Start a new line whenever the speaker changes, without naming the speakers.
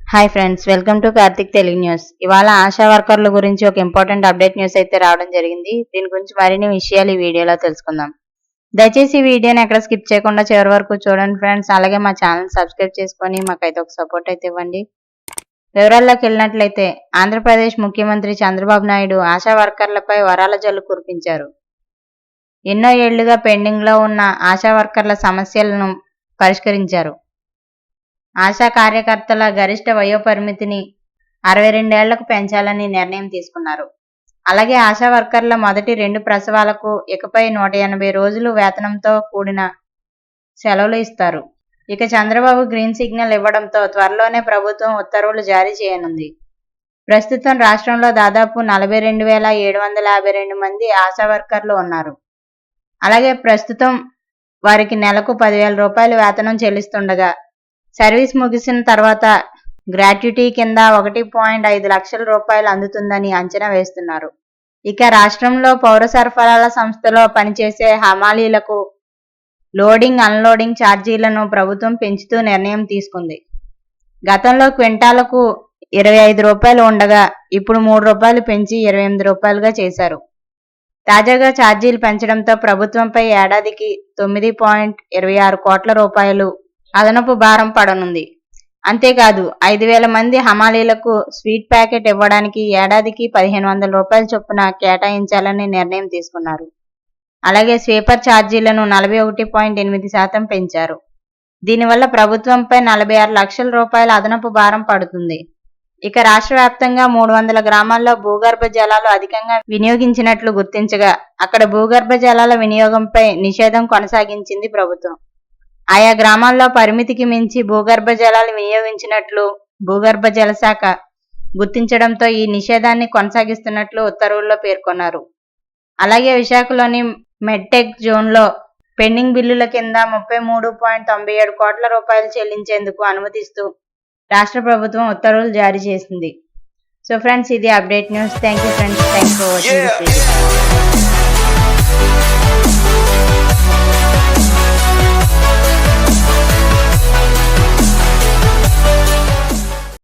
Hi friends, welcome to Karthik Telugu news. ఇవాళ ఆశా వర్కర్ల గురించి ఒక ఇంపార్టెంట్ అప్డేట్ న్యూస్ అయితే రావడం జరిగింది. దీని గురించి మరిన్ని విషయాలు ఈ వీడియోలో తెలుసుకుందాం. దయచేసి ఈ వీడియోని ఎక్కడ స్కిప్ చేయకుండా చివరి వరకు చూడండి ఫ్రెండ్స్. అలాగే మా ఛానల్ సబ్స్క్రైబ్ చేసుకొని మాకైతే ఒక సపోర్ట్ అయితే ఇవ్వండి. వివరాల్లోకి వెళ్ళినట్లయితే ఆంధ్రప్రదేశ్ ముఖ్యమంత్రి చంద్రబాబు నాయుడు ఆశా వర్కర్లపై వరాల జల్లు కురిపించారు. ఎన్నో ఏళ్లుగా పెండింగ్ లో ఉన్న ఆశా వర్కర్ల సమస్యలను పరిష్కరించారు. ఆశా కార్యకర్తల గరిష్ట వయోపరిమితిని 62 ఏళ్లకు పెంచాలని నిర్ణయం తీసుకున్నారు. అలాగే ఆశా వర్కర్ల మొదటి 2 ప్రసవాలకు ఇకపై 180 రోజులు వేతనంతో కూడిన సెలవులు ఇస్తారు. ఇక చంద్రబాబు గ్రీన్ సిగ్నల్ ఇవ్వడంతో త్వరలోనే ప్రభుత్వం ఉత్తర్వులు జారీ చేయనుంది. ప్రస్తుతం రాష్ట్రంలో దాదాపు 42,752 మంది ఆశా వర్కర్లు ఉన్నారు. అలాగే ప్రస్తుతం వారికి నెలకు 10,000 రూపాయలు వేతనం చెల్లిస్తుండగా సర్వీస్ ముగిసిన తర్వాత గ్రాట్యుటీ కింద 1.5 లక్షల రూపాయలు అందుతుందని అంచనా వేస్తున్నారు. ఇక రాష్ట్రంలో పౌర సరఫరాల సంస్థలో పనిచేసే హమాలీలకు లోడింగ్ అన్లోడింగ్ ఛార్జీలను ప్రభుత్వం పెంచుతూ నిర్ణయం తీసుకుంది. గతంలో క్వింటాలకు 25 రూపాయలు ఉండగా ఇప్పుడు 3 రూపాయలు పెంచి 28 రూపాయలుగా చేశారు. తాజాగా ఛార్జీలు పెంచడంతో ప్రభుత్వంపై ఏడాదికి 9.26 కోట్ల రూపాయలు అదనపు భారం పడనుంది. అంతేకాదు 5,000 మంది హమాలీలకు స్వీట్ ప్యాకెట్ ఇవ్వడానికి ఏడాదికి 1,500 రూపాయల చొప్పున కేటాయించాలని నిర్ణయం తీసుకున్నారు. అలాగే స్వీపర్ ఛార్జీలను 41.8% పెంచారు. దీనివల్ల ప్రభుత్వంపై 46 లక్షల రూపాయల అదనపు భారం పడుతుంది. ఇక రాష్ట్ర వ్యాప్తంగా 300 గ్రామాల్లో భూగర్భ జలాలు అధికంగా వినియోగించినట్లు గుర్తించగా అక్కడ భూగర్భ జలాల వినియోగంపై నిషేధం కొనసాగించింది ప్రభుత్వం. ఆయా గ్రామాల్లో పరిమితికి మించి భూగర్భ జలాలు వినియోగించినట్లు భూగర్భ జల శాఖ గుర్తించడంతో ఈ నిషేధాన్ని కొనసాగిస్తున్నట్లు ఉత్తర్వుల్లో పేర్కొన్నారు. అలాగే విశాఖలోని మెడ్టెక్ జోన్లో పెండింగ్ బిల్లుల కింద 33.97 కోట్ల రూపాయలు చెల్లించేందుకు అనుమతిస్తూ రాష్ట్ర ప్రభుత్వం ఉత్తర్వులు జారీ చేసింది. సో ఫ్రెండ్స్, ఇది update news. Thank you friends. Thanks for watching this video.